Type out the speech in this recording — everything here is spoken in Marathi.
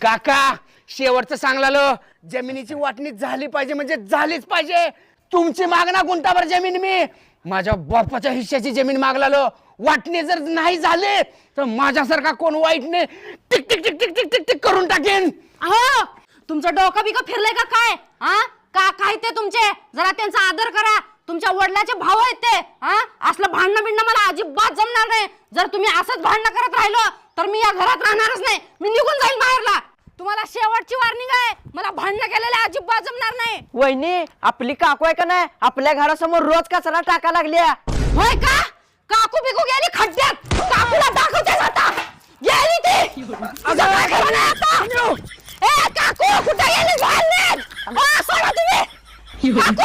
काका शेवटचं सांगलालो, जमिनीची वाटणी झाली पाहिजे म्हणजे झालीच पाहिजे. तुमची मागणा गुंठाभर जमीन मी माझ्या बापाच्या हिश्श्याची जमीन मागलालो. वाटणी जर नाही झाली तर माझ्यासारखा कोण वाईट नाही tick tick tick tick tick tick tick करून टाकेन. अहो तुमचं डोकं बिकं फिरलंय का काय? हा का काय ते तुमचे जरा त्यांचा आदर करा. तुमच्या वडिलाचे भाऊ आहेत ते. हा असलं भांडणं बिंडणं मला अजिबात जमणार नाही. जर तुम्ही असंच भांडणं करत राहिलो तर मी या घरात राहणारच नाही. मी निघून जाईल बाहेरला. तुम्हाला शेवटची वॉर्निंग आहे, मला भांडणं केलेले अजिबात जमणार नाही. वहिनी आपली काकू आहे का नाही, आपल्या घरासमोर रोज कचरा टाका लागल्या. होय का? काकू बिकू गेली खड्ड्यात. काकूला दाखवतेस आता. गेली ती. असं काय खरं नाही आता. ए काकू कुठे गेली? सोडा तुम्ही. काकू